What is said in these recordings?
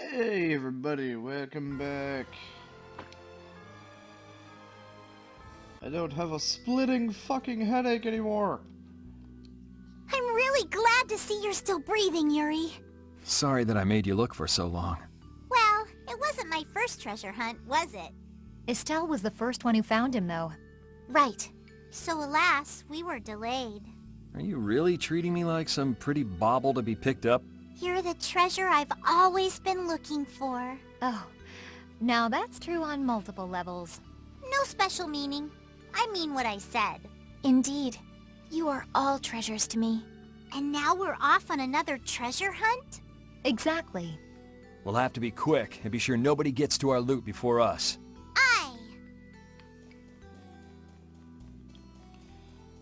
Hey everybody, welcome back. I don't have a splitting fucking headache anymore. I'm really glad to see you're still breathing, Yuri. Sorry that I made you look for so long. Well, it wasn't my first treasure hunt, was it? Estelle was the first one who found him, though. Right. So alas, we were delayed. Are you really treating me like some pretty bauble to be picked up? You're the treasure I've always been looking for. Oh, now that's true on multiple levels. No special meaning. I mean what I said. Indeed, you are all treasures to me. And now we're off on another treasure hunt? Exactly. We'll have to be quick and be sure nobody gets to our loot before us. Aye!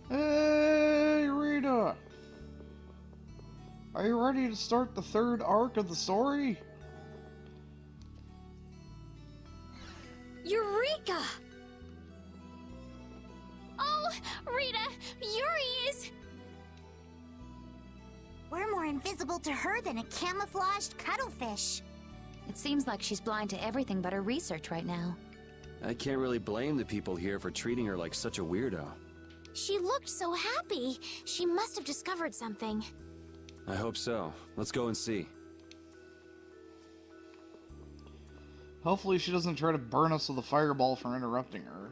Hey Rita! Are you ready to start the third arc of the story? Eureka! Oh, Rita, Yuri is... We're more invisible to her than a camouflaged cuttlefish. It seems like she's blind to everything but her research right now. I can't really blame the people here for treating her like such a weirdo. She looked so happy. She must have discovered something. I hope so. Let's go and see. Hopefully she doesn't try to burn us with a fireball for interrupting her.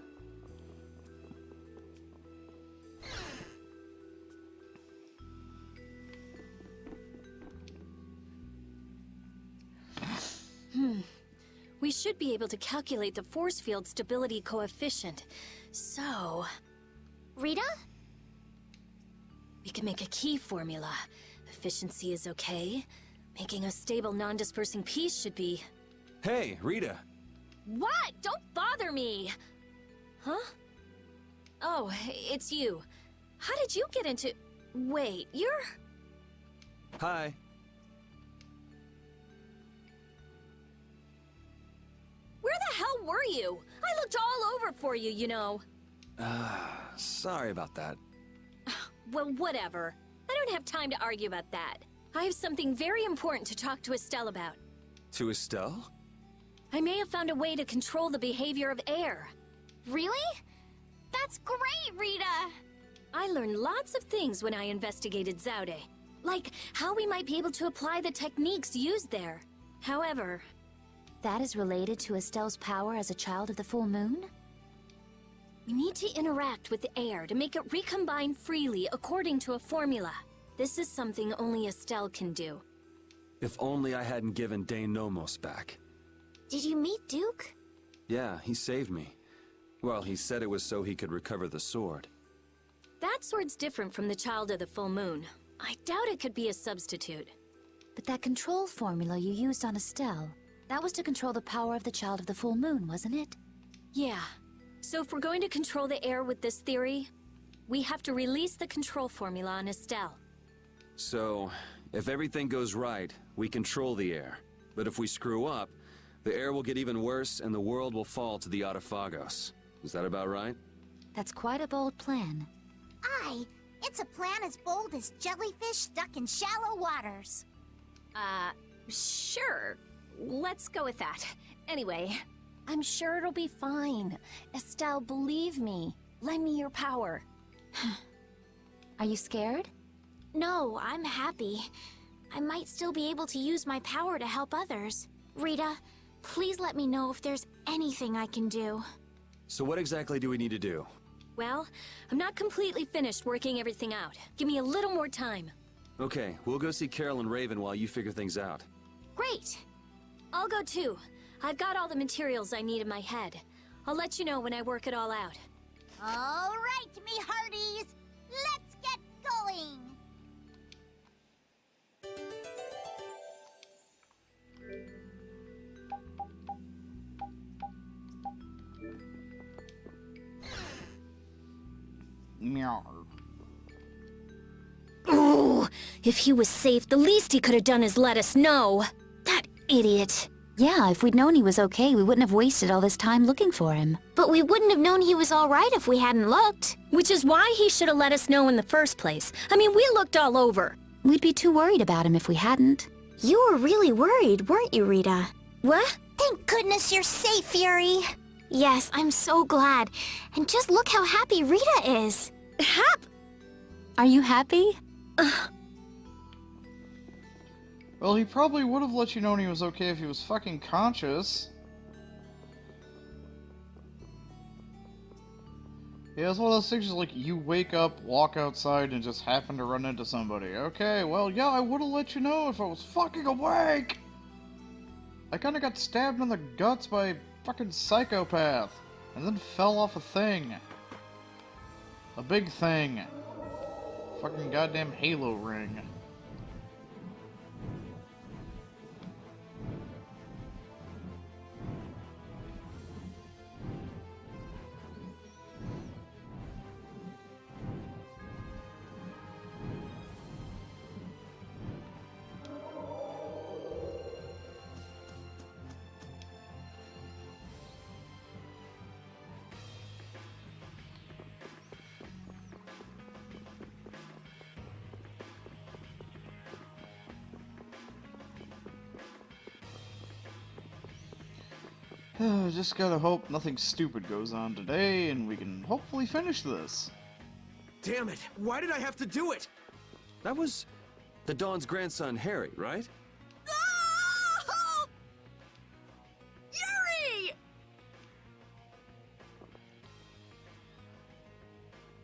We should be able to calculate the force field stability coefficient. So... Rita? We can make a key formula. Efficiency is okay. Making a stable, non-dispersing piece should be... Hey, Rita! What? Don't bother me! Huh? Oh, it's you. How did you get into... Wait, you're... Hi. Where the hell were you? I looked all over for you, you know. Sorry about that. Well, whatever. I don't have time to argue about that. I have something very important to talk to Estelle about. To Estelle? I may have found a way to control the behavior of air. Really? That's great, Rita! I learned lots of things when I investigated Zaude. Like how we might be able to apply the techniques used there. However... That is related to Estelle's power as a child of the full moon? we need to interact with the air to make it recombine freely according to a formula. This is something only Estelle can do. If only I hadn't given Dane Nomos back. Did you meet Duke? Yeah, he saved me. Well, he said it was so he could recover the sword. That sword's different from the Child of the Full Moon. I doubt it could be a substitute. But that control formula you used on Estelle, that was to control the power of the Child of the Full Moon, wasn't it? Yeah. So if we're going to control the air with this theory, we have to release the control formula on Estelle. So, if everything goes right, we control the air. But if we screw up, the air will get even worse and the world will fall to the Autophagos. Is that about right? That's quite a bold plan. Aye. It's a plan as bold as jellyfish stuck in shallow waters. Sure. Let's go with that. Anyway, I'm sure it'll be fine. Estelle, believe me. Lend me your power. Are you scared? No, I'm happy. I might still be able to use my power to help others. Rita, please let me know if there's anything I can do. So what exactly do we need to do? Well, I'm not completely finished working everything out. Give me a little more time. Okay, we'll go see Carol and Raven while you figure things out. Great. I'll go too. I've got all the materials I need in my head. I'll let you know when I work it all out. All right, me hearties. Let's get going. Meow. Ooh, if he was safe, the least he could have done is let us know. That idiot. Yeah, if we'd known he was okay, we wouldn't have wasted all this time looking for him. But we wouldn't have known he was all right if we hadn't looked. Which is why he should have let us know in the first place. I mean, we looked all over. We'd be too worried about him if we hadn't. You were really worried, weren't you, Rita? What? Thank goodness you're safe, Yuri. Yes, I'm so glad. And just look how happy Rita is. Are you happy? Well, he probably would have let you know he was okay if he was fucking conscious. Yeah, it's one of those things like you wake up, walk outside, and just happen to run into somebody. Okay, well, yeah, I would have let you know if I was fucking awake! I kinda got stabbed in the guts by a fucking psychopath, and then fell off a thing. A big thing. Fucking goddamn Halo ring. Just gotta hope nothing stupid goes on today, and we can hopefully finish this. Damn it! Why did I have to do it? That was the Dawn's grandson, Harry, right? Oh! Yuri!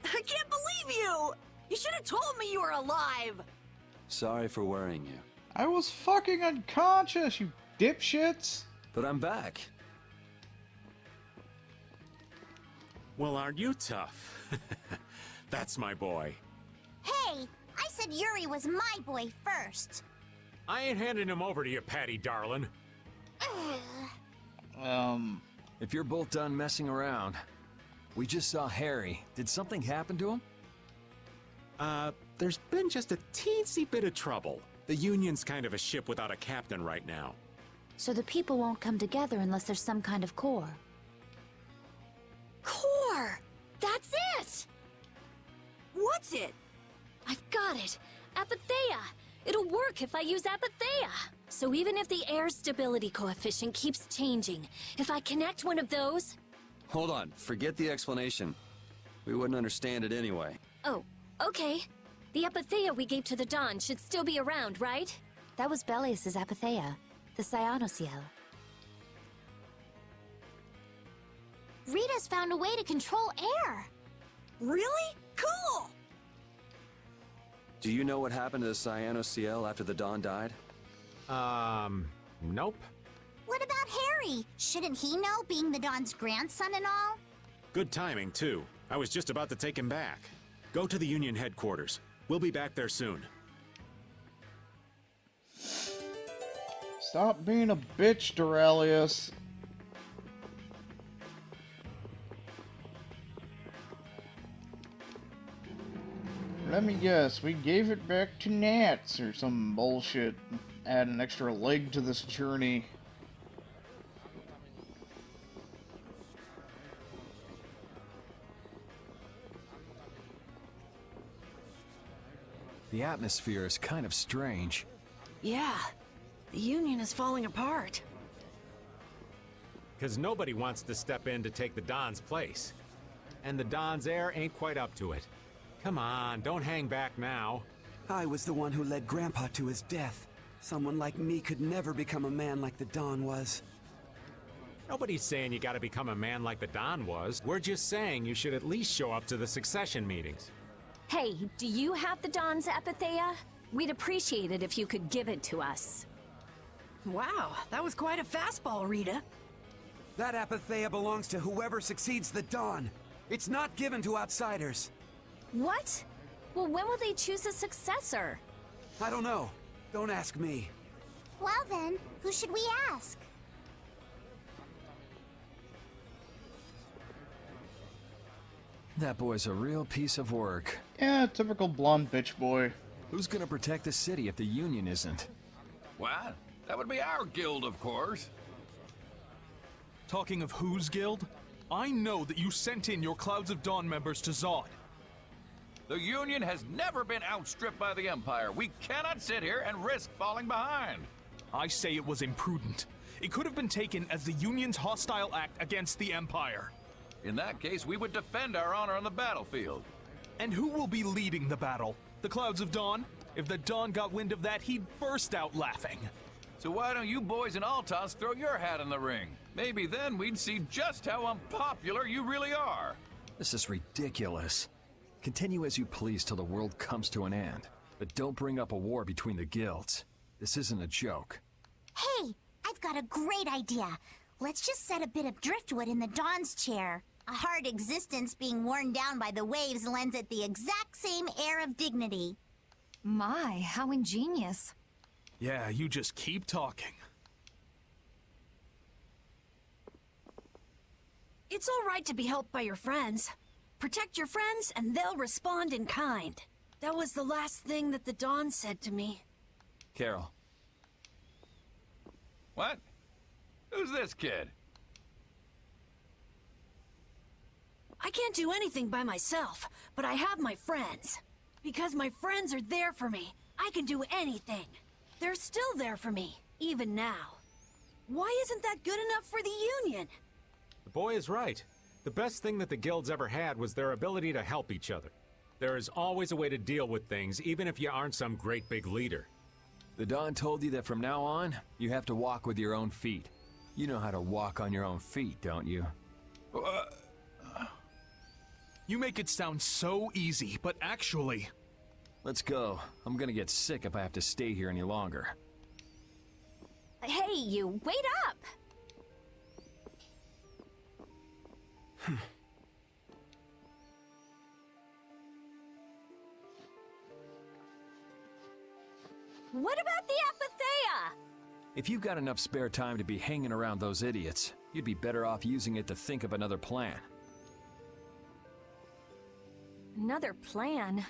I can't believe you! You should have told me you were alive! Sorry for worrying you. I was fucking unconscious, you dipshits! But I'm back. Well, aren't you tough? That's my boy. Hey, I said Yuri was my boy first. I ain't handing him over to you, Patty darling. If you're both done messing around, we just saw Harry. Did something happen to him? There's been just a teensy bit of trouble. The Union's kind of a ship without a captain right now. So the people won't come together unless there's some kind of core. Core! That's it! What's it? I've got it. Apatheia! It'll work if I use Apatheia! So even if the air stability coefficient keeps changing, if I connect one of those... Hold on, forget the explanation. We wouldn't understand it anyway. Oh, okay. The Apatheia we gave to the Dawn should still be around, right? That was Belius's Apatheia, the Cyanociel. Rita's found a way to control air. Really? Cool! Do you know what happened to the Cyanociel after the Dawn died? Nope. What about Harry? Shouldn't he know, being the Dawn's grandson and all? Good timing, too. I was just about to take him back. Go to the Union headquarters. We'll be back there soon. Stop being a bitch, Duralius. Let me guess, we gave it back to Nats or some bullshit. Add an extra leg to this journey. The atmosphere is kind of strange. Yeah, the Union is falling apart. Because nobody wants to step in to take the Don's place. And the Don's heir ain't quite up to it. Come on, don't hang back now. I was the one who led Grandpa to his death. Someone like me could never become a man like the Don was. Nobody's saying you gotta become a man like the Don was. We're just saying you should at least show up to the succession meetings. Hey, do you have the Dawn's Apatheia? We'd appreciate it if you could give it to us. Wow, that was quite a fastball, Rita. That Apatheia belongs to whoever succeeds the Don. It's not given to outsiders. What? Well, when will they choose a successor? I don't know. Don't ask me. Well then, who should we ask? That boy's a real piece of work. Yeah, typical blonde bitch boy. Who's gonna protect the city if the Union isn't? What? That would be our guild, of course. Talking of whose guild? I know that you sent in your Clouds of Dawn members to Zod. The Union has never been outstripped by the Empire. We cannot sit here and risk falling behind. I say it was imprudent. It could have been taken as the Union's hostile act against the Empire. In that case, we would defend our honor on the battlefield. And who will be leading the battle? The Clouds of Dawn? If the Dawn got wind of that, he'd burst out laughing. So why don't you boys in Altos throw your hat in the ring? Maybe then we'd see just how unpopular you really are. This is ridiculous. Continue as you please till the world comes to an end. But don't bring up a war between the guilds. This isn't a joke. Hey, I've got a great idea. Let's just set a bit of driftwood in the Dawn's chair. A hard existence being worn down by the waves lends it the exact same air of dignity. My, how ingenious. Yeah, you just keep talking. It's all right to be helped by your friends. Protect your friends, and they'll respond in kind. That was the last thing that the Dawn said to me. Carol. What? Who's this kid? I can't do anything by myself, but I have my friends. Because my friends are there for me, I can do anything. They're still there for me, even now. Why isn't that good enough for the Union? The boy is right. The best thing that the guilds ever had was their ability to help each other. There is always a way to deal with things, even if you aren't some great big leader. The Dawn told you that from now on, you have to walk with your own feet. You know how to walk on your own feet, don't you? You make it sound so easy, but actually... Let's go. I'm gonna get sick if I have to stay here any longer. Hey, you, wait up! What about the Apatheia? If you've got enough spare time to be hanging around those idiots, you'd be better off using it to think of another plan. Another plan?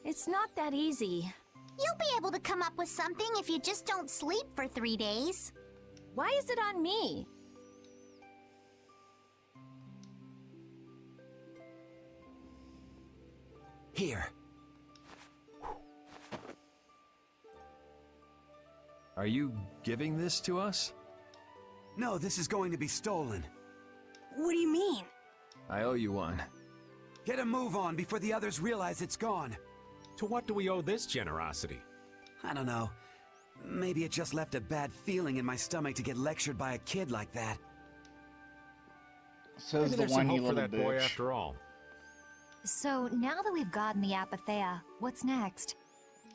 It's not that easy. You'll be able to come up with something if you just don't sleep for 3 days. Why is it on me? Here. Are you giving this to us? No, this is going to be stolen. What do you mean? I owe you one. Get a move on before the others realize it's gone. To what do we owe this generosity? I don't know. Maybe it just left a bad feeling in my stomach to get lectured by a kid like that. Says Maybe the there's some whiny hope for little that boy bitch. after all. So now that we've gotten the Apatheia, what's next?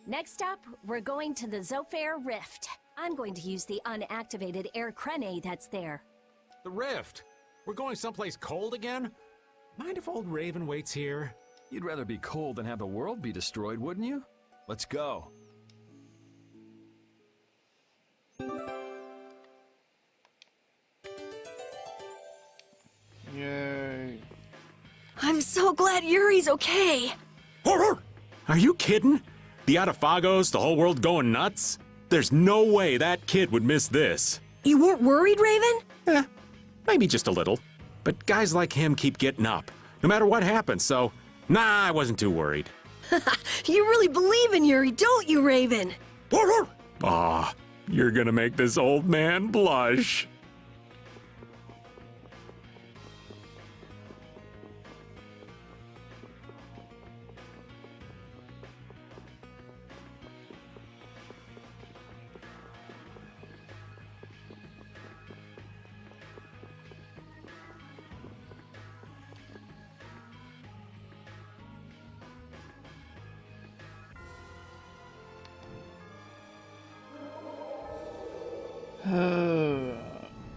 Next up, we're going to the Zofair Rift. I'm going to use the unactivated air crane that's there. The Rift! We're going someplace cold again? Mind if old Raven waits here? You'd rather be cold than have the world be destroyed, wouldn't you? Let's go. Yay. I'm so glad Yuri's okay. Are you kidding? The Atafagos, the whole world going nuts? There's no way that kid would miss this. You weren't worried, Raven? Maybe just a little. But guys like him keep getting up, no matter what happens, so... Nah, I wasn't too worried. You really believe in Yuri, don't you, Raven? Aw, you're gonna make this old man blush.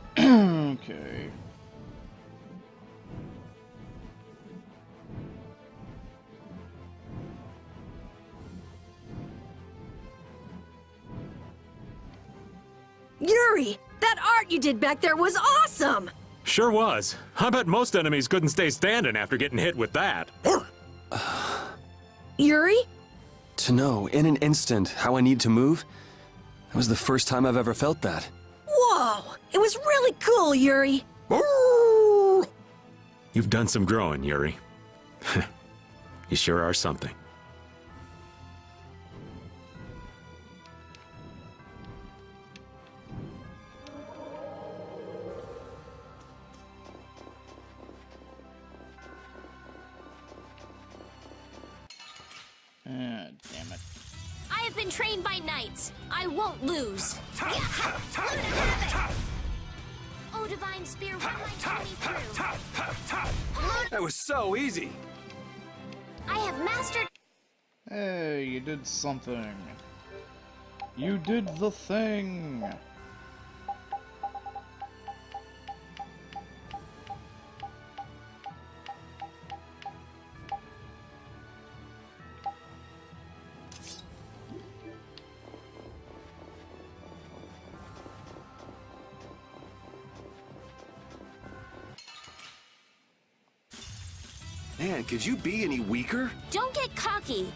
Okay. Yuri, that art you did back there was awesome! Sure was. I bet most enemies couldn't stay standing after getting hit with that. Yuri? To know, in an instant, how I need to move, that was the first time I've ever felt that. Whoa! It was really cool, Yuri! You've done some growing, Yuri. You sure are something. can train by night. I won't lose. Oh, Divine Spear, run my enemy through. That was so easy. I have mastered... Hey, you did something. You did the thing. Man, could you be any weaker? Don't get cocky.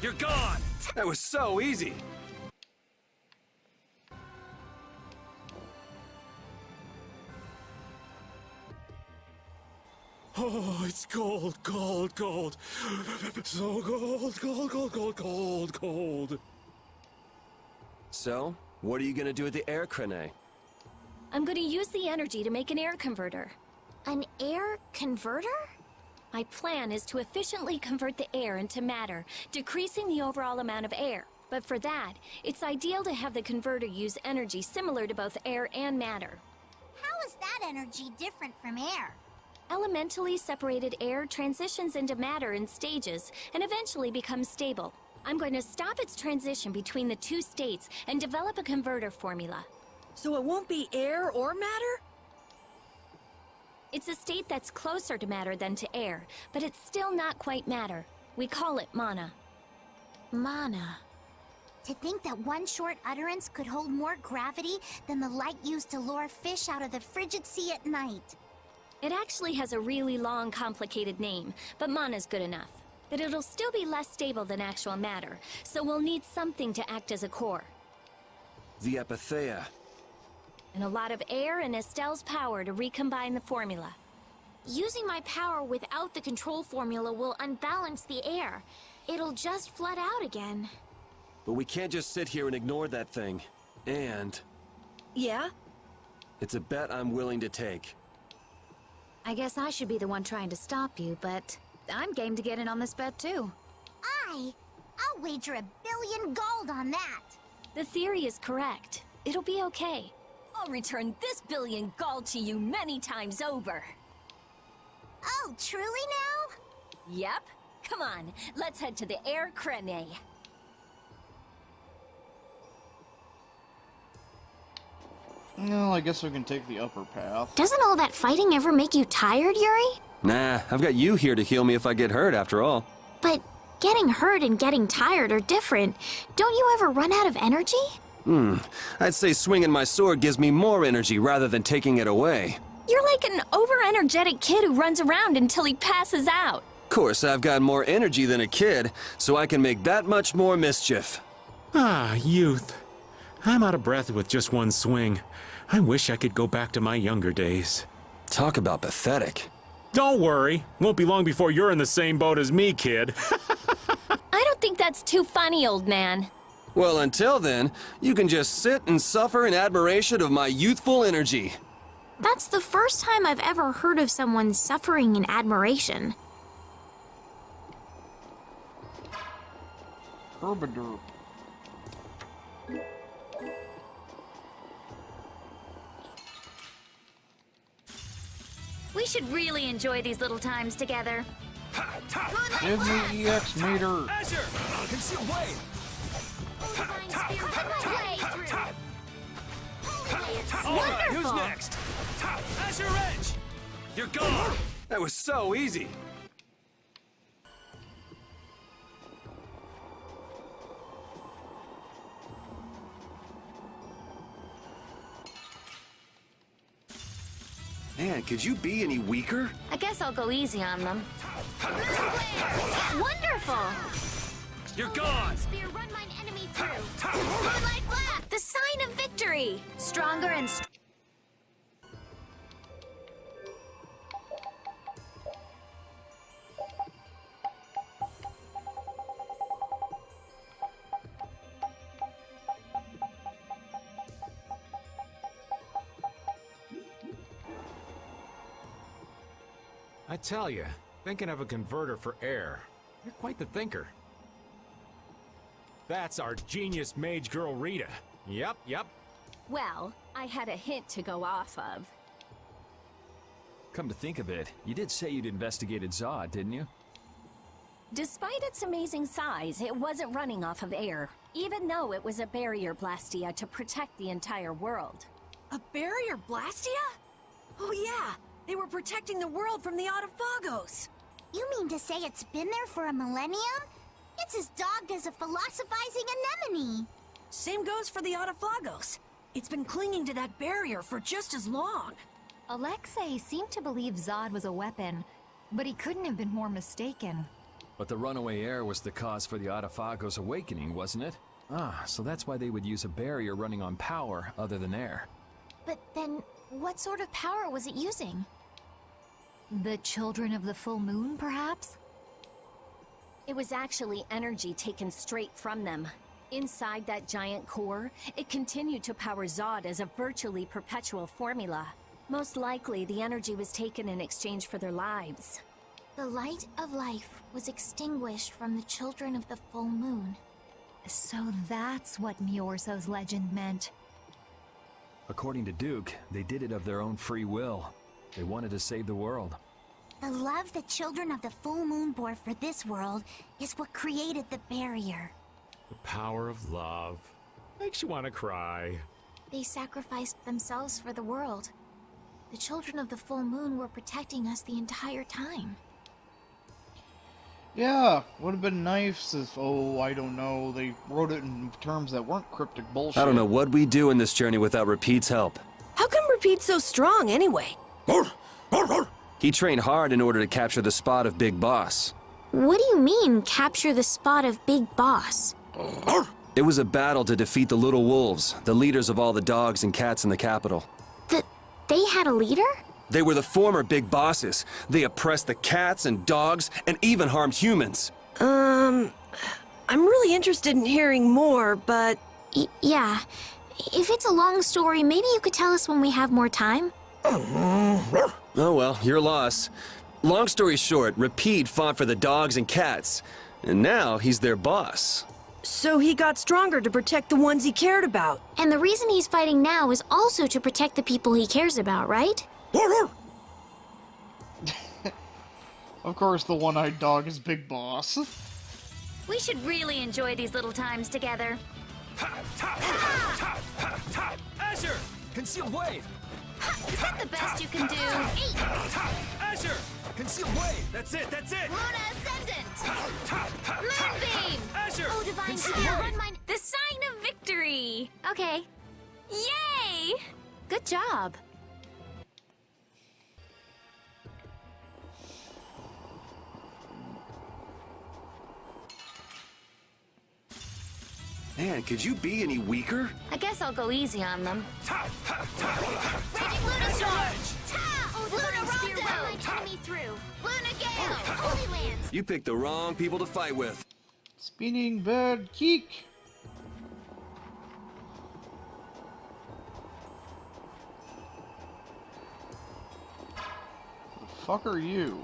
You're gone! That was so easy. Oh, it's cold, cold, cold. So cold, cold, cold, cold, cold, cold. So, what are you gonna do with the air crane? I'm going to use the energy to make an air converter. An air converter? My plan is to efficiently convert the air into matter, decreasing the overall amount of air. But for that, it's ideal to have the converter use energy similar to both air and matter. How is that energy different from air? Elementally separated air transitions into matter in stages and eventually becomes stable. I'm going to stop its transition between the two states and develop a converter formula. So it won't be air or matter? It's a state that's closer to matter than to air, but it's still not quite matter. We call it mana. Mana. To think that one short utterance could hold more gravity than the light used to lure fish out of the frigid sea at night. It actually has a really long, complicated name, but mana's good enough. But it'll still be less stable than actual matter, so we'll need something to act as a core. The Apatheia. And a lot of air and Estelle's power to recombine the formula. Using my power without the control formula will unbalance the air. It'll just flood out again. But we can't just sit here and ignore that thing. And... Yeah? it's a bet I'm willing to take. I guess I should be the one trying to stop you, but I'm game to get in on this bet too. I'll wager $1 billion gold on that. The theory is correct. It'll be okay. I'll return this $1 billion gold to you many times over. Oh, truly now? Yep. Come on, let's head to the air crane. Well, I guess we can take the upper path. Doesn't all that fighting ever make you tired, Yuri? Nah, I've got you here to heal me if I get hurt, after all. But getting hurt and getting tired are different. Don't you ever run out of energy? I'd say swinging my sword gives me more energy rather than taking it away. You're like an over-energetic kid who runs around until he passes out. Of course, I've got more energy than a kid, so I can make that much more mischief. Ah, youth. I'm out of breath with just one swing. I wish I could go back to my younger days. Talk about pathetic. Don't worry. Won't be long before you're in the same boat as me, kid. I don't think that's too funny, old man. Well, until then, you can just sit and suffer in admiration of my youthful energy. That's the first time I've ever heard of someone suffering in admiration. Herbiderp. We should really enjoy these little times together. Give me EX meter. Azure! Conceal blade! Alright, who's next? Azure Edge! You're gone! That was so easy. Man, could you be any weaker? I guess I'll go easy on them. Wonderful! You're gone! Spear, run mine enemy through. Moonlight Black! The sign of victory! Stronger and I tell you, thinking of a converter for air. You're quite the thinker. That's our genius mage girl Rita. Yep. Well, I had a hint to go off of. Come to think of it, you did say you'd investigated Zod, didn't you? Despite its amazing size, it wasn't running off of air, even though it was a barrier blastia to protect the entire world. A barrier blastia? Oh yeah, they were protecting the world from the Autophagos. You mean to say it's been there for a millennium? It's as dogged as a philosophizing anemone. Same goes for the Autophagos. It's been clinging to that barrier for just as long. Alexei seemed to believe Zod was a weapon, but he couldn't have been more mistaken. But the runaway air was the cause for the Autophagos' awakening, wasn't it? Ah, so that's why they would use a barrier running on power other than air. But then, what sort of power was it using? The children of the full moon, perhaps? It was actually energy taken straight from them. Inside that giant core, it continued to power Zod as a virtually perpetual formula. Most likely, the energy was taken in exchange for their lives. The light of life was extinguished from the children of the full moon. So that's what Miorso's legend meant. According to Duke, they did it of their own free will. They wanted to save the world. The love the children of the full moon bore for this world is what created the barrier. The power of love. Makes you want to cry. They sacrificed themselves for the world. The children of the full moon were protecting us the entire time. Yeah, would have been nice if, I don't know, they wrote it in terms that weren't cryptic bullshit. I don't know what we do in this journey without Repeat's help. How come Repeat's so strong anyway? He trained hard in order to capture the spot of Big Boss. What do you mean, capture the spot of Big Boss? It was a battle to defeat the Little Wolves, the leaders of all the dogs and cats in the capital. They had a leader? They were the former Big Bosses. They oppressed the cats and dogs and even harmed humans. I'm really interested in hearing more, but... Yeah. If it's a long story, maybe you could tell us when we have more time? Oh well, your loss. Long story short, Repeat fought for the dogs and cats, and now he's their boss. So he got stronger to protect the ones he cared about. And the reason he's fighting now is also to protect the people he cares about, right? Of course, the one-eyed dog is Big Boss. We should really enjoy these little times together. Azure! Concealed wave! Is that the best you can do? Azure! Concealed wave! That's it! Luna Ascendant! Moonbeam! Azure! Oh, Divine Concealed Spear, wave! run mine! The sign of victory! Okay. Yay! Good job. Man, could you be any weaker? I guess I'll go easy on them. Raging Luna Storm! Oh, Luna Divine Spear, Rondo! run my enemy through. Luna Gale! Holy Lands! You picked the wrong people to fight with. Spinning bird kick! The fuck are you?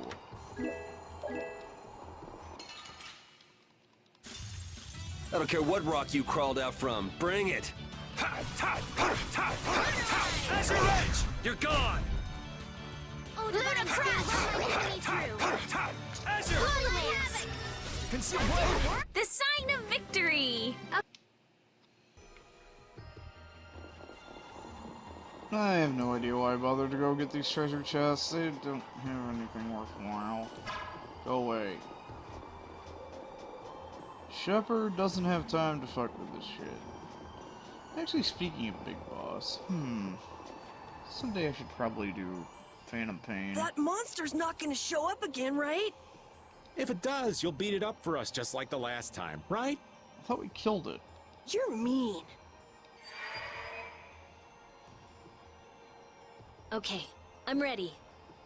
I don't care what rock you crawled out from. Bring it. Azure Edge! You're gone. Oh, Divine Spear, run my enemy through. Azure! Holy Lands! Concealed wave! The sign of victory! I have no idea why I bothered to go get these treasure chests. They don't have anything worthwhile. Go away. Shepard doesn't have time to fuck with this shit. Actually, speaking of Big Boss, someday I should probably do Phantom Pain. That monster's not gonna show up again, right? If it does, you'll beat it up for us just like the last time, right? I thought we killed it. You're mean. Okay, I'm ready.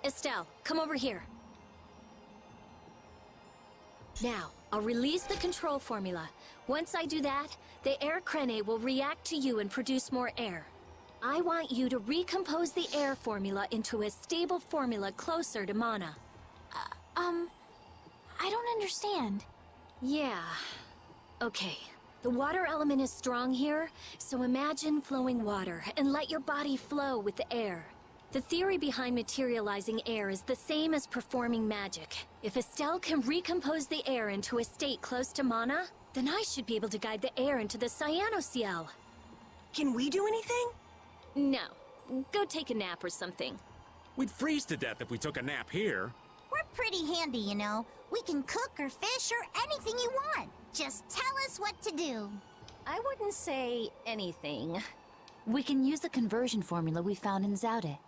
Estelle, come over here. Now, I'll release the control formula. Once I do that, the air crene will react to you and produce more air. I want you to recompose the air formula into a stable formula closer to mana. I don't understand. Yeah. Okay. The water element is strong here, so imagine flowing water and let your body flow with the air. The theory behind materializing air is the same as performing magic. If Estelle can recompose the air into a state close to mana, then I should be able to guide the air into the Cyanoceal. Can we do anything? No. Go take a nap or something. We'd freeze to death if we took a nap here. We're pretty handy, you know. We can cook or fish or anything you want. Just tell us what to do. I wouldn't say anything. We can use the conversion formula we found in Zaude.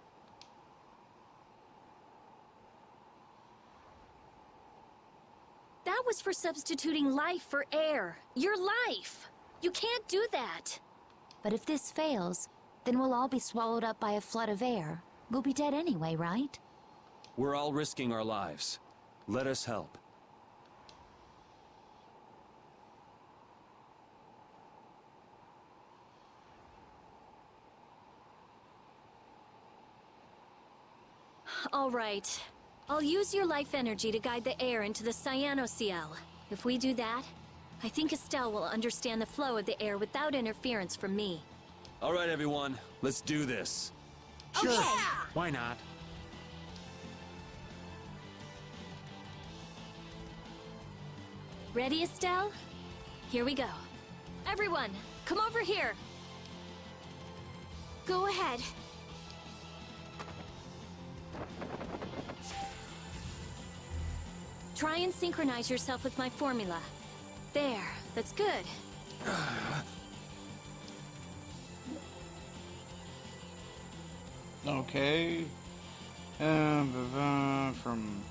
That was for substituting life for air. Your life! You can't do that! But if this fails, then we'll all be swallowed up by a flood of air. We'll be dead anyway, right? We're all risking our lives. Let us help. All right. I'll use your life energy to guide the air into the Cyanoceal. If we do that, I think Estelle will understand the flow of the air without interference from me. All right, everyone. Let's do this. Sure. Why not? Ready, Estelle? Here we go. Everyone, come over here. Go ahead. Try and synchronize yourself with my formula. There, that's good. Okay. From...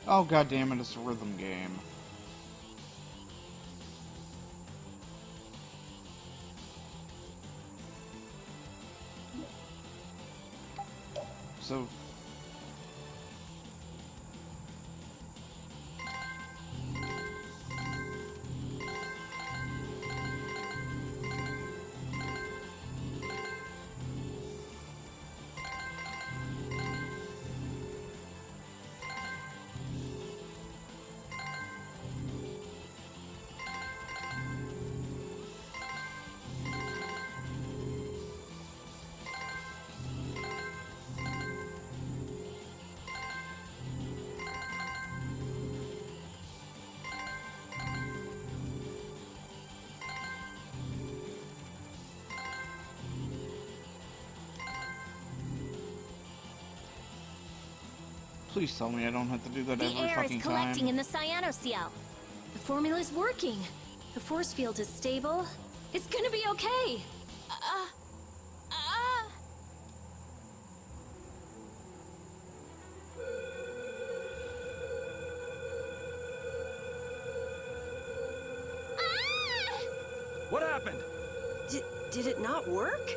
Oh, god damn it, it's a rhythm game. So... Please tell me I don't have to do that every The air fucking is collecting time. in the Cyanoceal. The formula is working. The force field is stable. It's gonna be okay. What happened? Did it not work?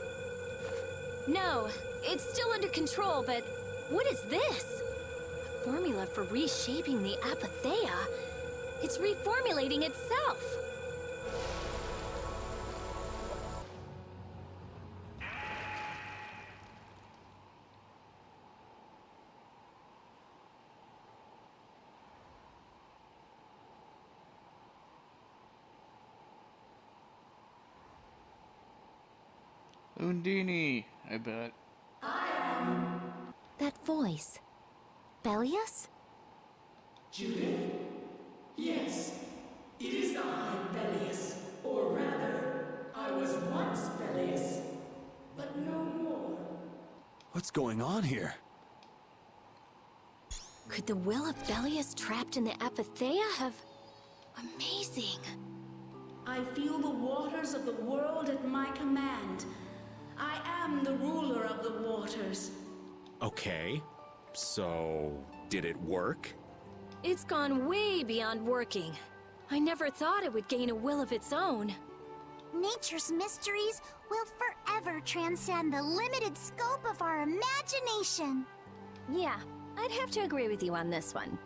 No, it's still under control, but what is this? A formula for reshaping the Apatheia? It's reformulating itself. Undini, I bet. That voice. Bellius? Judith? Yes, it is I, Bellius. Or rather, I was once Bellius, but no more. What's going on here? Could the will of Bellius trapped in the Apatheia have... Amazing. I feel the waters of the world at my command. I am the ruler of the waters. Okay. So, did it work? It's gone way beyond working. I never thought it would gain a will of its own. Nature's mysteries will forever transcend the limited scope of our imagination. Yeah, I'd have to agree with you on this one.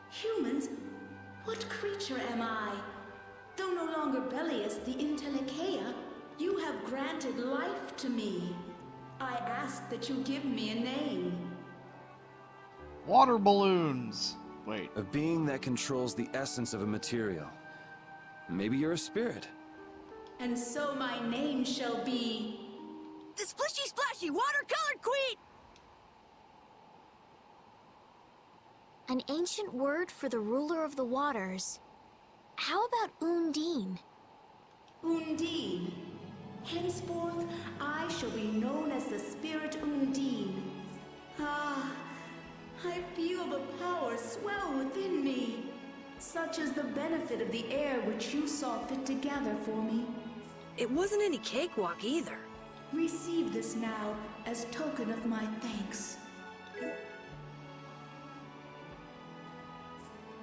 Humans? What creature am I? Though no longer Bellius the Intellicheia, you have granted life to me. I ask that you give me a name. Water balloons! Wait. A being that controls the essence of a material. Maybe you're a spirit. And so my name shall be... The Splishy Splashy Watercolored Queen! An ancient word for the ruler of the waters. How about Undine? Undine. Henceforth, I shall be known as the Spirit Undine. Ah, I feel the power swell within me. Such is the benefit of the air which you saw fit to gather for me. It wasn't any cakewalk either. Receive this now as token of my thanks.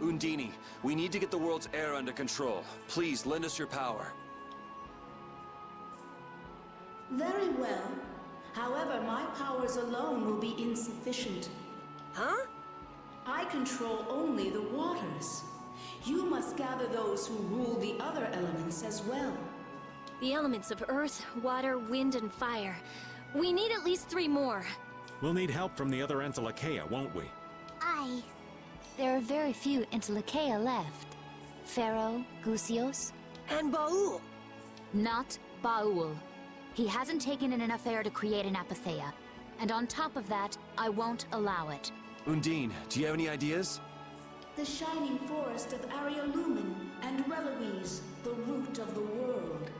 Undine, we need to get the world's air under control. Please, lend us your power. Very well. However, my powers alone will be insufficient. Huh? I control only the waters. You must gather those who rule the other elements as well. The elements of earth, water, wind, and fire. We need at least 3 more. We'll need help from the other Entelekea, won't we? There are very few Entelekea left. Pharaoh, Gusios. And Baul. Not Baul. He hasn't taken in enough air to create an Apatheia. And on top of that, I won't allow it. Undine, do you have any ideas? The shining forest of Arialumen and Reloise, the root of the world.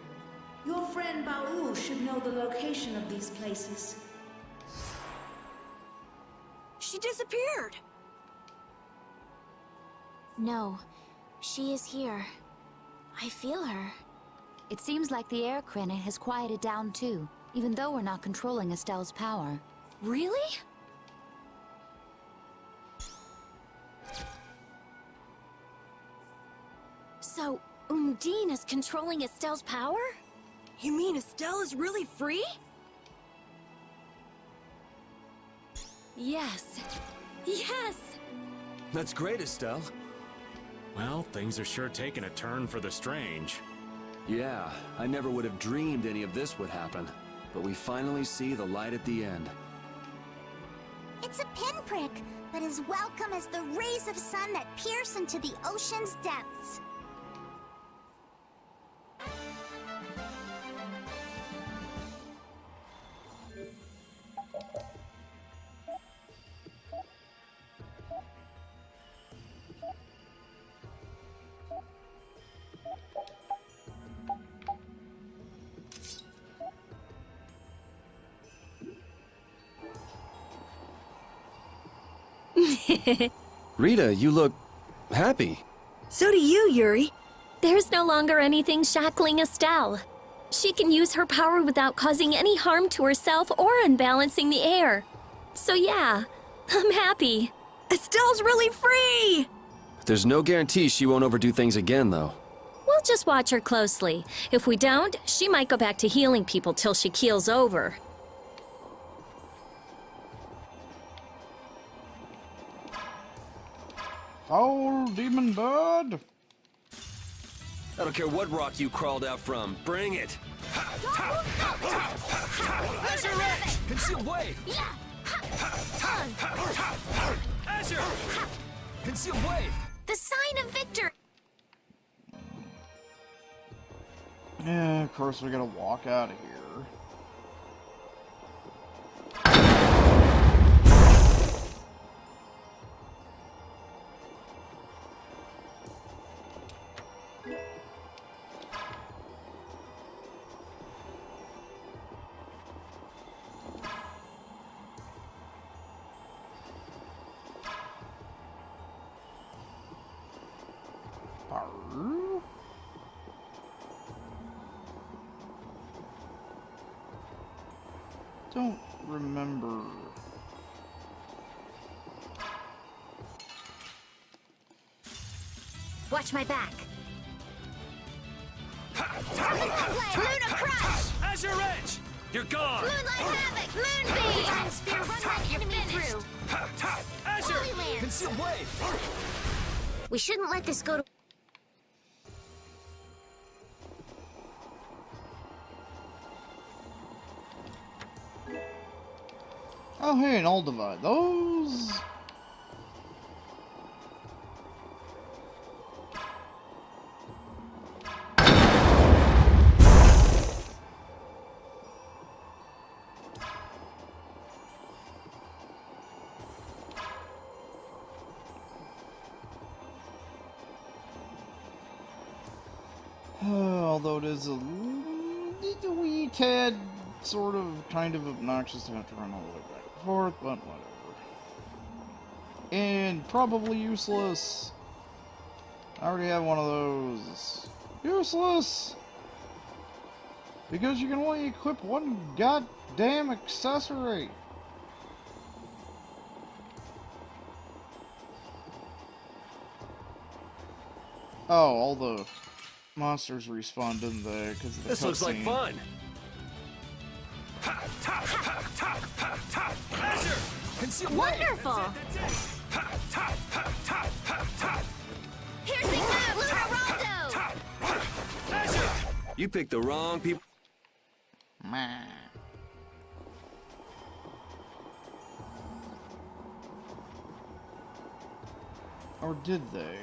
Your friend Baul should know the location of these places. She disappeared. No, she is here. I feel her. It seems like the air Krena has quieted down too, even though we're not controlling Estelle's power. Really? So, Undine is controlling Estelle's power? You mean Estelle is really free? Yes. Yes! That's great, Estelle. Well, things are sure taking a turn for the strange. Yeah, I never would have dreamed any of this would happen. But we finally see the light at the end. It's a pinprick, but as welcome as the rays of sun that pierce into the ocean's depths. Rita, you look happy. So do you, Yuri. There's no longer anything shackling Estelle. She can use her power without causing any harm to herself or unbalancing the air. So yeah, I'm happy. Estelle's really free! There's no guarantee she won't overdo things again, though. We'll just watch her closely. If we don't, she might go back to healing people till she keels over. Oh, demon bird! I don't care what rock you crawled out from. Bring it! Azure Edge! Conceal wave! Azure! Conceal wave! The sign of victory! Yeah, of course we gotta walk out of here. Don't remember. Watch my back. Luna Crush! Azure Edge! You're gone! Moonlight Havoc! Moonbeam! Time Spear, run that enemy through. Azure! Holy Lance. Conceal wave! We shouldn't let this go to... Oh hey, and I'll divide those. although it is a wee tad sort of kind of obnoxious to have to run all the way back and forth, but whatever. And probably useless. I already have one of those. Useless! Because you can only equip one goddamn accessory. Oh, all the monsters respawned, didn't they? Because This looks like fun. Wonderful! Piercing move, Lunar Rondo! You picked the wrong people. Or did they?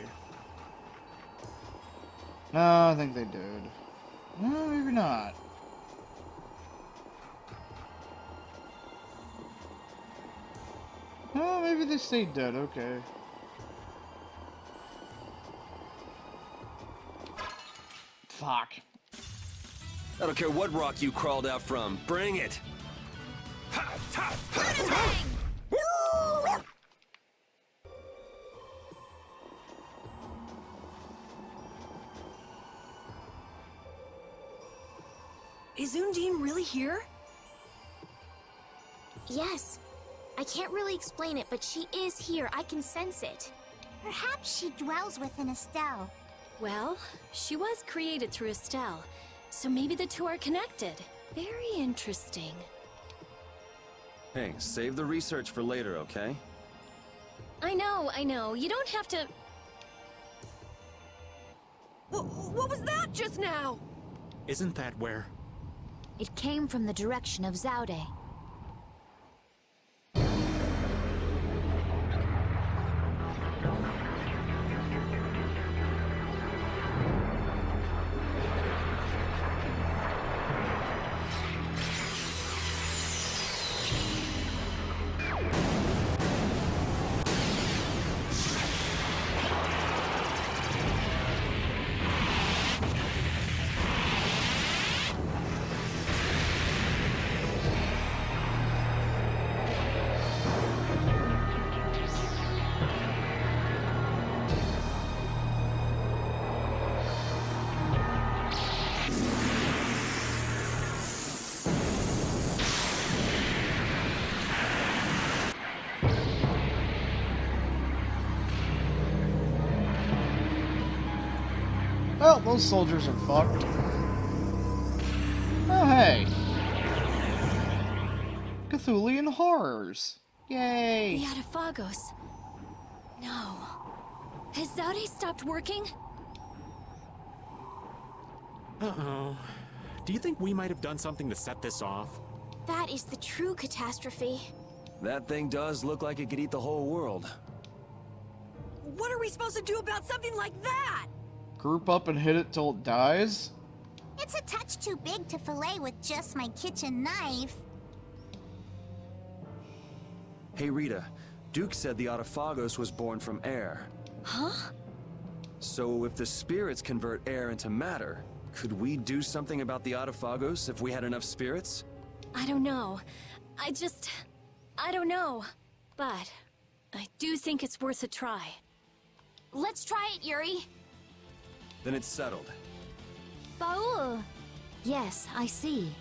No, I think they did. No, maybe not. Oh, maybe they stayed dead, okay. Fuck. I don't care what rock you crawled out from. Bring it! Is Undine really here? Yes. I can't really explain it, but she is here. I can sense it. Perhaps she dwells within Estelle. Well, she was created through Estelle, so maybe the two are connected. Very interesting. Hey, save the research for later, okay? I know. You don't have to... What was that just now? Isn't that where? It came from the direction of Zaude. Well, those soldiers are fucked. Oh, hey. Cthulian horrors. Yay. The Adaphagos. No. Has Zaude stopped working? Uh-oh. Do you think we might have done something to set this off? That is the true catastrophe. That thing does look like it could eat the whole world. What are we supposed to do about something like that? Group up and hit it till it dies? It's a touch too big to fillet with just my kitchen knife. Hey Rita, Duke said the Adaphagos was born from air. Huh? So if the spirits convert air into matter, could we do something about the Adaphagos if we had enough spirits? I don't know. I don't know. But I do think it's worth a try. Let's try it, Yuri. Then it's settled. Baul! Yes, I see.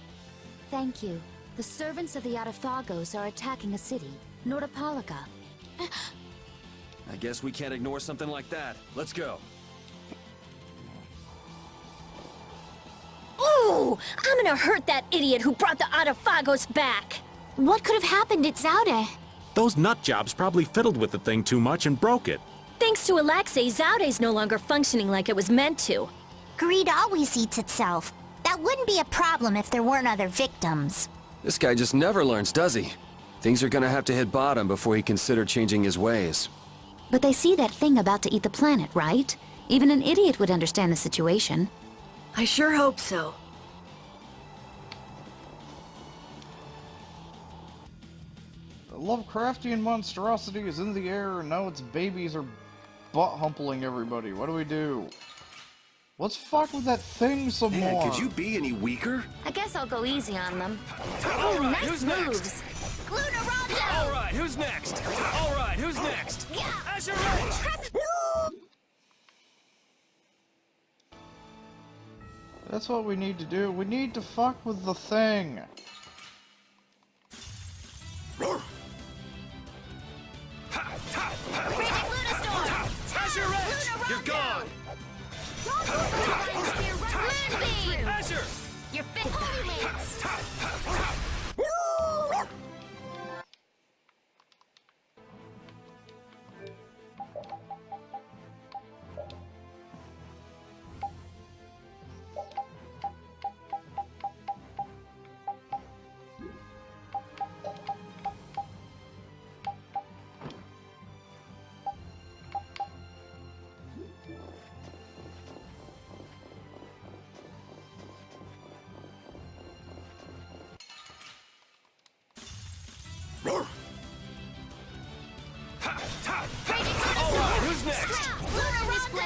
Thank you. The servants of the Adaphagos are attacking a city, Nordopolica. I guess we can't ignore something like that. Let's go. Ooh! I'm gonna hurt that idiot who brought the Adaphagos back! What could have happened at Zaude? Those nut jobs probably fiddled with the thing too much and broke it. Thanks to Alexei, Zaude's no longer functioning like it was meant to. Greed always eats itself. That wouldn't be a problem if there weren't other victims. This guy just never learns, does he? Things are gonna have to hit bottom before he consider changing his ways. But they see that thing about to eat the planet, right? Even an idiot would understand the situation. I sure hope so. The Lovecraftian monstrosity is in the air and now its babies are butt-humpling everybody. What do we do? Let's fuck with that thing some Man, more. could you be any weaker? I guess I'll go easy on them. All right, Nice who's moves. Lunarondo! All right, who's next? All right, who's next? Azure Edge! That's what we need to do. We need to fuck with the thing. Azure Edge! You're gone! Azure! You're fit. Who's next?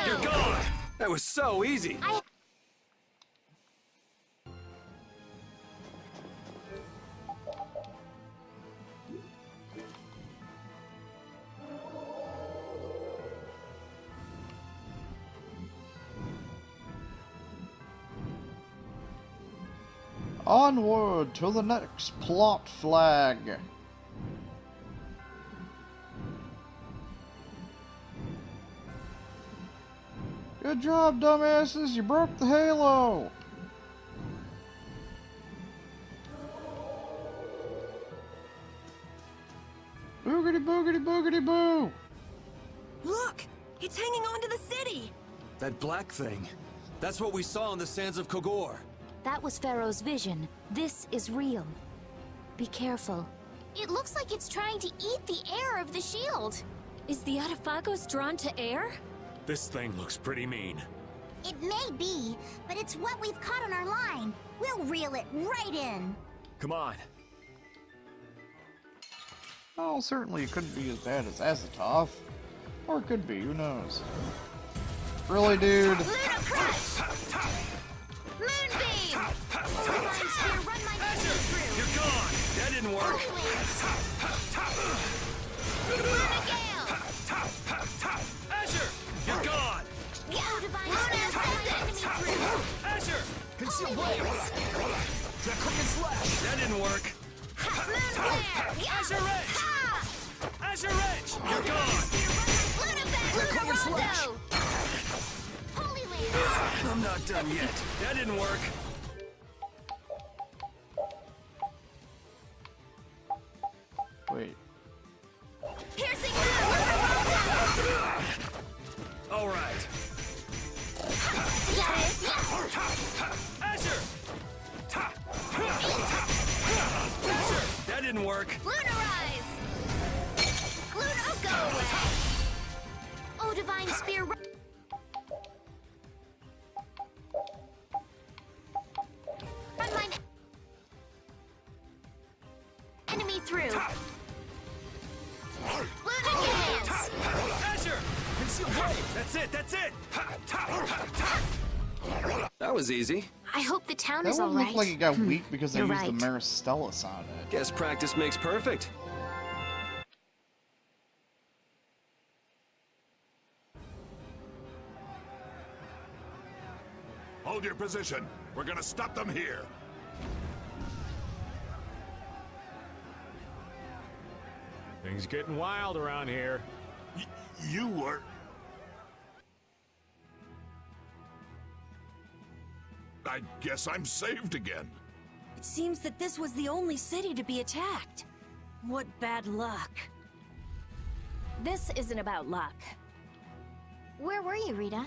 You're gone! That was so easy. Onward to the next plot flag. Good job, dumbasses. You broke the halo. Boogity boogity boogity boo. Look! It's hanging onto the city! That black thing. That's what we saw on the sands of Kogor. That was Pharaoh's vision. This is real. Be careful. It looks like it's trying to eat the air of the shield. Is the Atafagos drawn to air? This thing looks pretty mean. It may be, but it's what we've caught on our line. We'll reel it right in. Come on. Oh, certainly it couldn't be as bad as Azathoth. Or it could be, who knows. Really, dude? Moonbeam! Divine Spear, run my magic through. You're gone! That didn't work! Azure! You're gone! Divine Spear, run my enemy through. Azure! Conceal blades! Draconian slash! That didn't work! Azure Edge! Azure Edge! You're gone! Draconian slash! Holy Lance! I'm not done yet. That didn't work! Wait. Piercing All right. Azure! Azure! That didn't work! Lunarize! Lunar, go away! Oh, Divine Spear, run my enemy through. Lunar Dance! Azure! Conceal blade! That's it! That's it! That was easy. I hope the town That is one all looked right. like it got weak because they You're used right. the Maristellus on it. Guess practice makes perfect. Hold your position. We're gonna stop them here. Things getting wild around here. You were... I guess I'm saved again. It seems that this was the only city to be attacked. What bad luck. This isn't about luck. Where were you, Rita?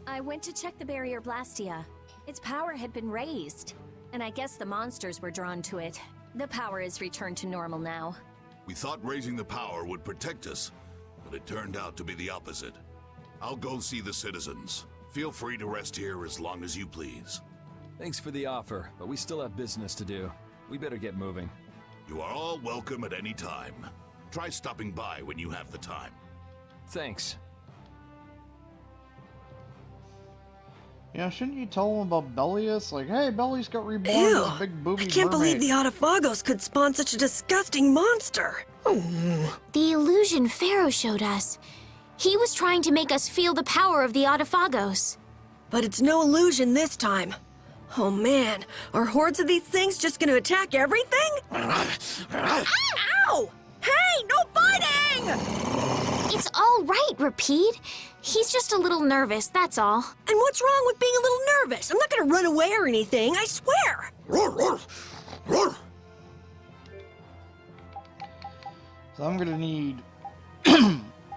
I went to check the barrier Blastia. Its power had been raised, and I guess the monsters were drawn to it. The power is returned to normal now. We thought raising the power would protect us, but it turned out to be the opposite. I'll go see the citizens. Feel free to rest here as long as you please. Thanks for the offer, but we still have business to do. We better get moving. You are all welcome at any time. Try stopping by when you have the time. Thanks. Yeah, shouldn't you tell him about Bellius? Like, hey, Bellius got reborn Ew! as a big booby I can't mermaid. believe the Autophagos could spawn such a disgusting monster! The illusion Pharaoh showed us. He was trying to make us feel the power of the Autophagos. But it's no illusion this time. Oh man, are hordes of these things just gonna attack everything? Ow! Hey, no biting! It's all right, Repeat. He's just a little nervous, that's all. And what's wrong with being a little nervous? I'm not gonna run away or anything, I swear! So I'm gonna need...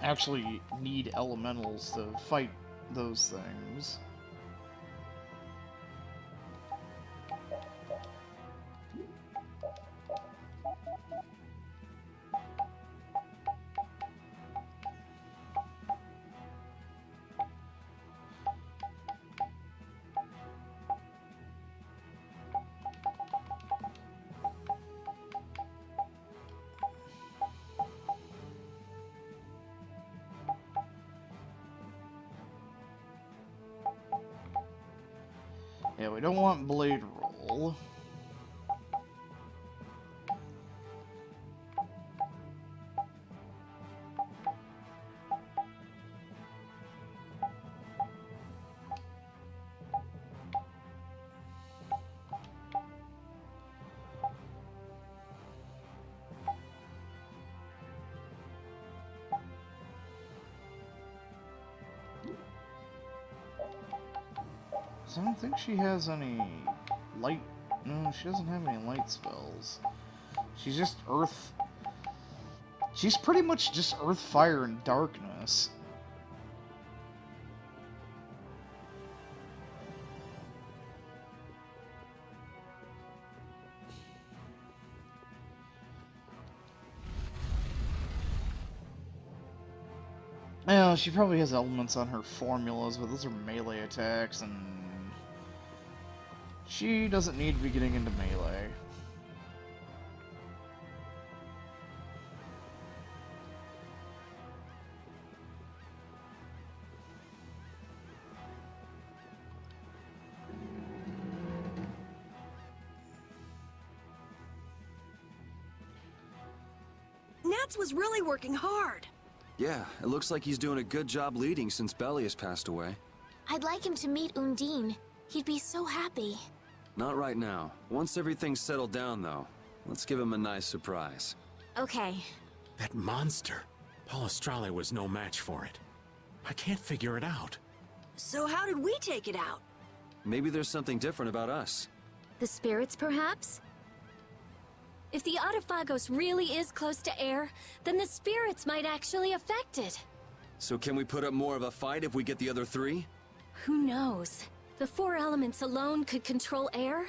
actually need elementals to fight those things. Yeah, we don't want blade roll. So I don't think she has any light. No, she doesn't have any light spells. She's just earth. She's pretty much just earth, fire, and darkness. Yeah, she probably has elements on her formulas, but those are melee attacks, and she doesn't need to be getting into melee. Nats was really working hard. Yeah, it looks like he's doing a good job leading since Bellius passed away. I'd like him to meet Undine. He'd be so happy. Not right now. Once everything's settled down, though, let's give him a nice surprise. Okay. That monster. Palestrale was no match for it. I can't figure it out. So how did we take it out? Maybe there's something different about us. The spirits, perhaps? If the Autophagos really is close to air, then the spirits might actually affect it. So can we put up more of a fight if we get the other three? Who knows? The four elements alone could control air,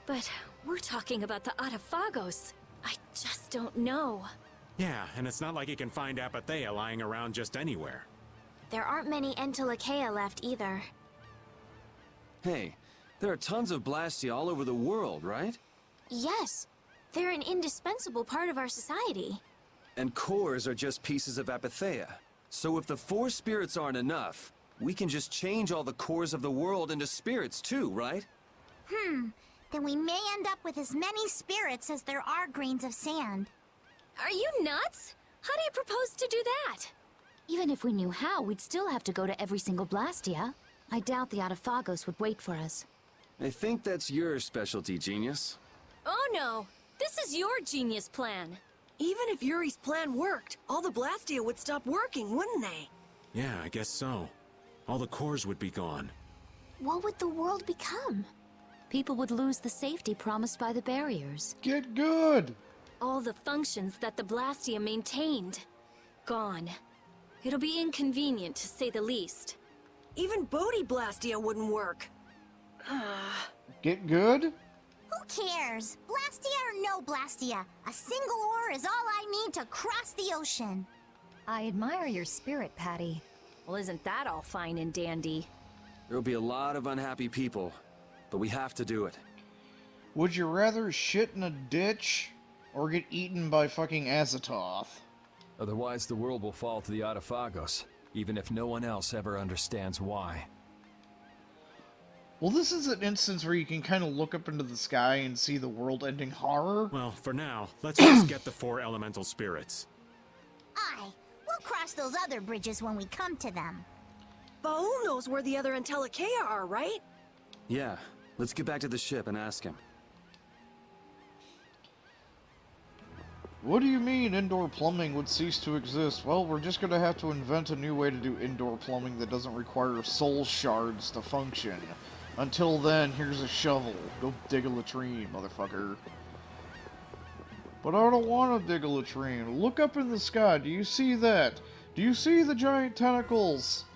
but we're talking about the Autophagos. I just don't know. Yeah, and it's not like he can find Apatheia lying around just anywhere. There aren't many Entelekea left either. Hey, there are tons of Blastia all over the world, right? Yes. They're an indispensable part of our society. And cores are just pieces of Apatheia. So if the four spirits aren't enough, we can just change all the cores of the world into spirits too, right? Then we may end up with as many spirits as there are grains of sand. Are you nuts? How do you propose to do that? Even if we knew how, we'd still have to go to every single Blastia. I doubt the Autophagos would wait for us. I think that's your specialty, genius. Oh no! This is your genius plan. Even if Yuri's plan worked, all the Blastia would stop working, wouldn't they? Yeah, I guess so. All the cores would be gone. What would the world become? People would lose the safety promised by the barriers. Get good! All the functions that the Blastia maintained. Gone. It'll be inconvenient, to say the least. Even Bodhi Blastia wouldn't work. Get good? Who cares? Blastia or no Blastia? A single ore is all I need to cross the ocean. I admire your spirit, Patty. Well, isn't that all fine and dandy? There'll be a lot of unhappy people, but we have to do it. Would you rather shit in a ditch or get eaten by fucking Azathoth? Otherwise, the world will fall to the Autophagos, even if no one else ever understands why. Well, this is an instance where you can kind of look up into the sky and see the world-ending horror. Well, for now, let's just get the 4 elemental spirits. Aye, we'll cross those other bridges when we come to them. Baul knows where the other Entelekea are, right? Yeah, let's get back to the ship and ask him. What do you mean indoor plumbing would cease to exist? Well, we're just gonna have to invent a new way to do indoor plumbing that doesn't require soul shards to function. Until then, here's a shovel. Go dig a latrine, motherfucker. But I don't want to dig a latrine. Look up in the sky. Do you see that? Do you see the giant tentacles?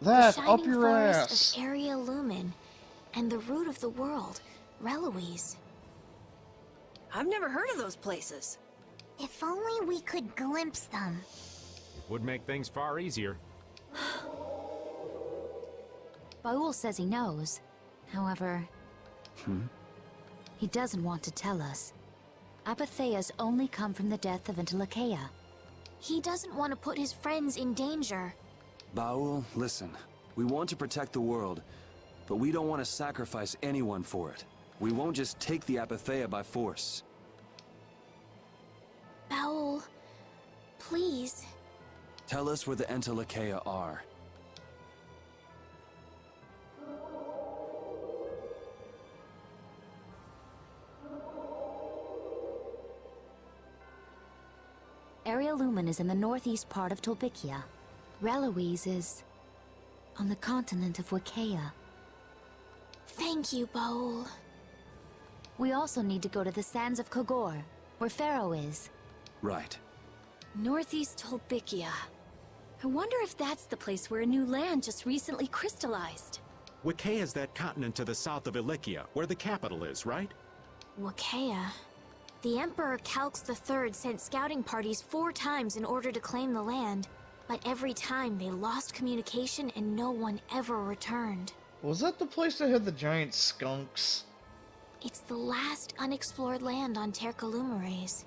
That, up your ass. Of Area Lumen, and the root of the world, Reloise. I've never heard of those places. If only we could glimpse them. It would make things far easier. Baul says he knows. However, he doesn't want to tell us. Apatheas only come from the death of Entelekea. He doesn't want to put his friends in danger. Baul, listen. We want to protect the world, but we don't want to sacrifice anyone for it. We won't just take the Apatheia by force. Baul, please. Tell us where the Entelekea are. Area Lumen is in the northeast part of Tolbikia. Reloise is on the continent of Wicaya. Thank you, Baul. We also need to go to the sands of Kogor, where Pharaoh is. Right. Northeast Tolbikia. I wonder if that's the place where a new land just recently crystallized. Wicaya is that continent to the south of Ilikia, where the capital is, right? Wicaya. The Emperor Calx III sent scouting parties 4 times in order to claim the land, but every time they lost communication and no one ever returned. Was that the place that had the giant skunks? It's the last unexplored land on Tercalumeres.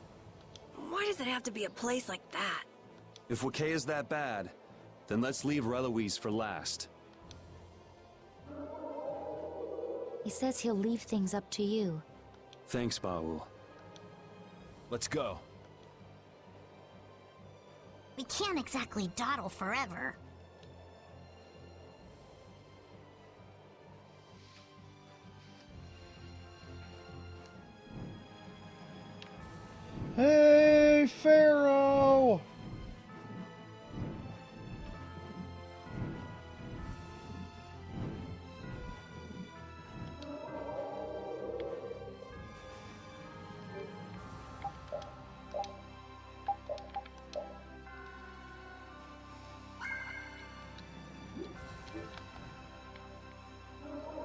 Why does it have to be a place like that? If Wicaya is that bad, then let's leave Reloise for last. He says he'll leave things up to you. Thanks, Baul. Let's go. We can't exactly dawdle forever. Hey, Pharaoh!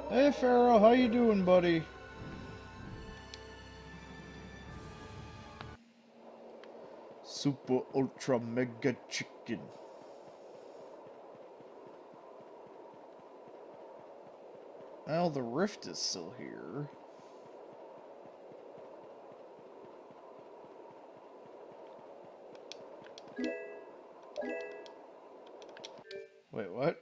Hey, Pharaoh, how you doing, buddy? Super Ultra Mega Chicken. Well, the rift is still here. Wait, what?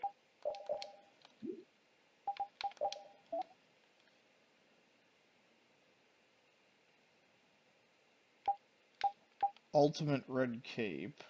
Ultimate Red Cape.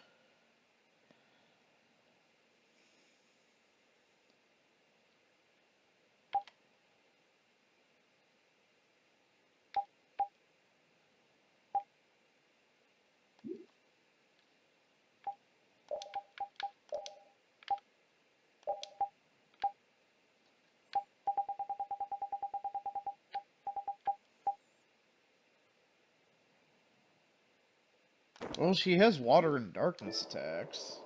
Well, she has water and darkness attacks.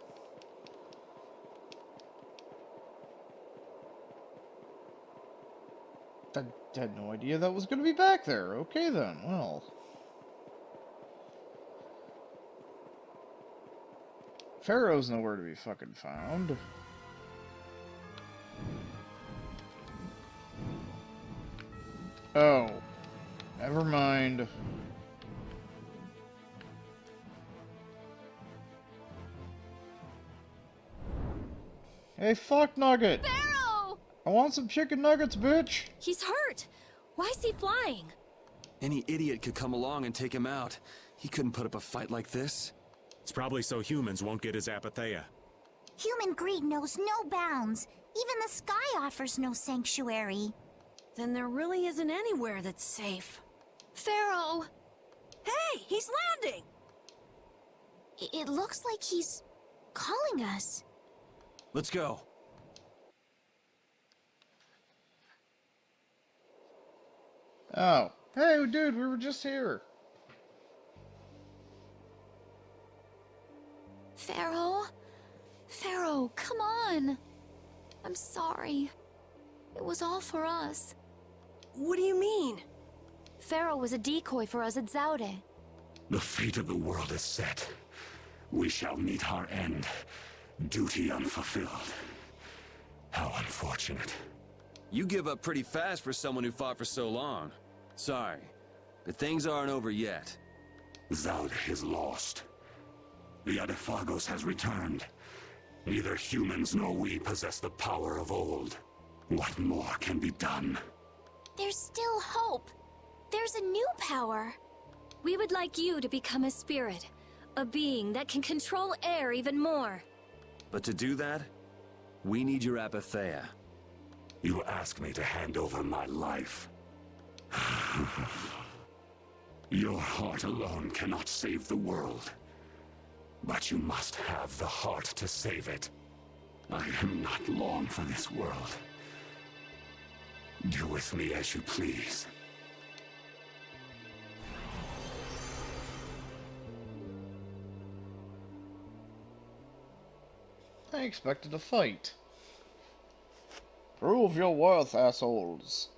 I had no idea that was going to be back there. Okay then, well. Pharaoh's nowhere to be fucking found. Oh. Never mind. Hey, fuck Nugget! Pharaoh! I want some chicken nuggets, bitch! He's hurt! Why is he flying? Any idiot could come along and take him out. He couldn't put up a fight like this. It's probably so humans won't get his apatheia. Human greed knows no bounds. Even the sky offers no sanctuary. Then there really isn't anywhere that's safe. Pharaoh! Hey, he's landing! It looks like he's calling us. Let's go. Oh. Hey, dude, we were just here. Pharaoh? Pharaoh, come on! I'm sorry. It was all for us. What do you mean? Pharaoh was a decoy for us at Zaude. The fate of the world is set. We shall meet our end. Duty unfulfilled. How unfortunate. You give up pretty fast for someone who fought for so long. Sorry, but things aren't over yet. Zaude is lost. The Adaphagos has returned. Neither humans nor we possess the power of old. What more can be done? There's still hope. There's a new power. We would like you to become a spirit. A being that can control air even more. But to do that, we need your apatheia. You ask me to hand over my life. Your heart alone cannot save the world. But you must have the heart to save it. I am not long for this world. Do with me as you please. I expected a fight. Prove your worth, assholes.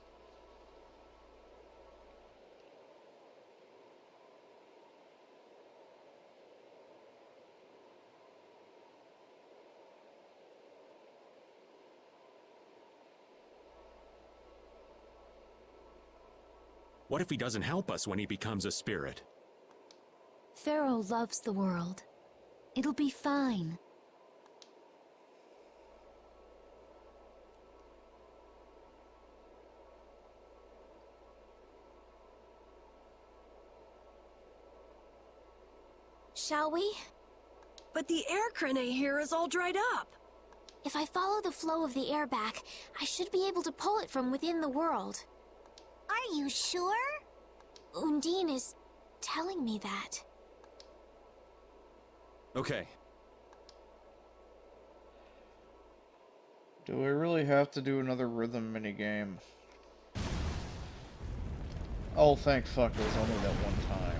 What if he doesn't help us when he becomes a spirit? Pharaoh loves the world. It'll be fine. Shall we? But the air crane here is all dried up. If I follow the flow of the air back, I should be able to pull it from within the world. Are you sure? Undine is telling me that. Okay. Do I really have to do another rhythm minigame? Oh, thank fuck, it was only that one time.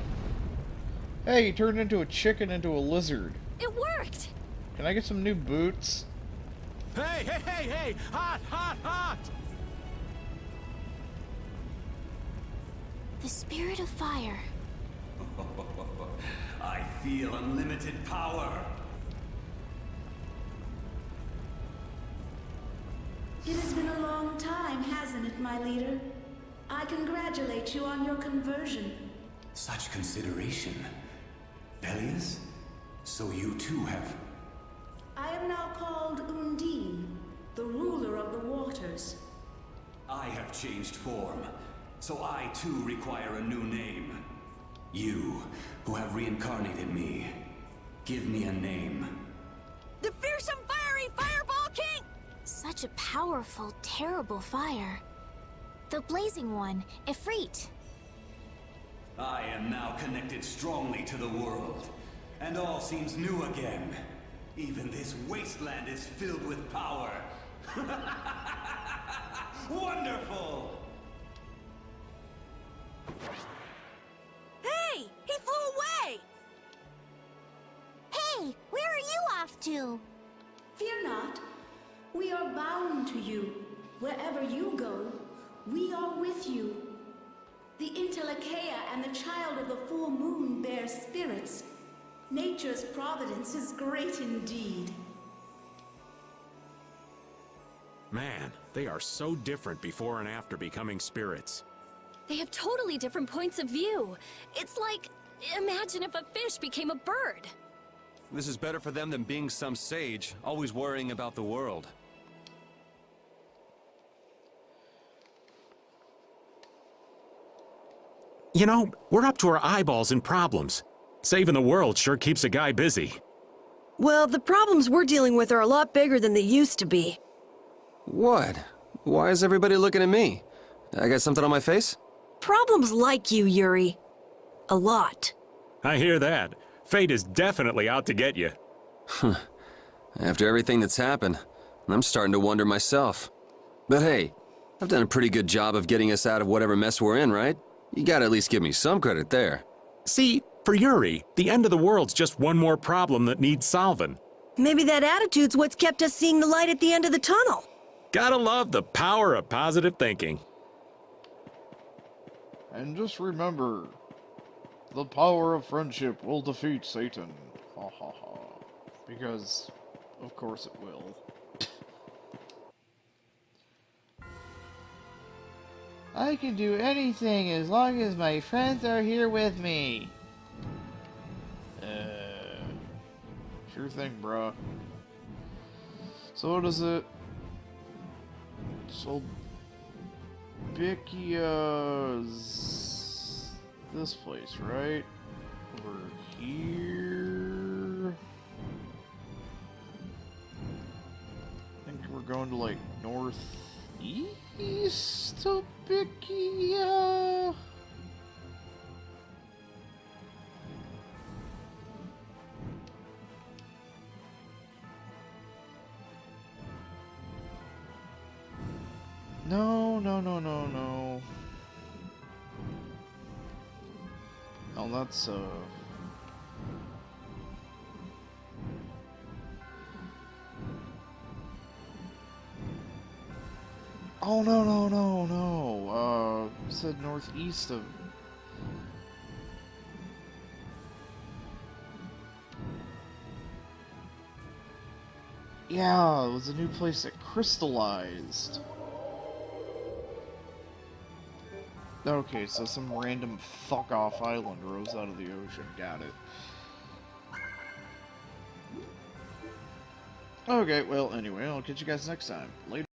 Hey, he turned into a chicken into a lizard. It worked! Can I get some new boots? Hey, hey, hey, hey! Hot, hot, hot! The spirit of fire. I feel unlimited power. It has been a long time, hasn't it, my leader? I congratulate you on your conversion. Such consideration. Peleus? So you too have... I am now called Undine, the ruler of the waters. I have changed form, so I too require a new name. You, who have reincarnated me, give me a name. The fearsome fiery Fireball King! Such a powerful, terrible fire. The blazing one, Ifrit. I am now connected strongly to the world, and all seems new again. Even this wasteland is filled with power. Wonderful! Hey! He flew away! Hey, where are you off to? Fear not. We are bound to you. Wherever you go, we are with you. The Intelecheia and the Child of the Full Moon bear spirits. Nature's providence is great indeed. Man, they are so different before and after becoming spirits. They have totally different points of view. It's like, imagine if a fish became a bird. This is better for them than being some sage, always worrying about the world. You know, we're up to our eyeballs in problems. Saving the world sure keeps a guy busy. Well, the problems we're dealing with are a lot bigger than they used to be. What? Why is everybody looking at me? I got something on my face? Problems like you, Yuri. A lot. I hear that. Fate is definitely out to get you. After everything that's happened, I'm starting to wonder myself. But hey, I've done a pretty good job of getting us out of whatever mess we're in, right? You gotta at least give me some credit there. See, for Yuri, the end of the world's just one more problem that needs solving. Maybe that attitude's what's kept us seeing the light at the end of the tunnel. Gotta love the power of positive thinking. And just remember, the power of friendship will defeat Satan. Ha ha ha. Because, of course it will. I can do anything as long as my friends are here with me. Sure thing, bruh. So what is it? So Bickia's this place, right? Over here. I think we're going to like northeast of Bickia. No. Oh, that's, Oh, no. Said northeast of... Yeah, it was a new place that crystallized. Okay, so some random fuck-off island rose out of the ocean. Got it. Okay, well, anyway, I'll catch you guys next time. Later.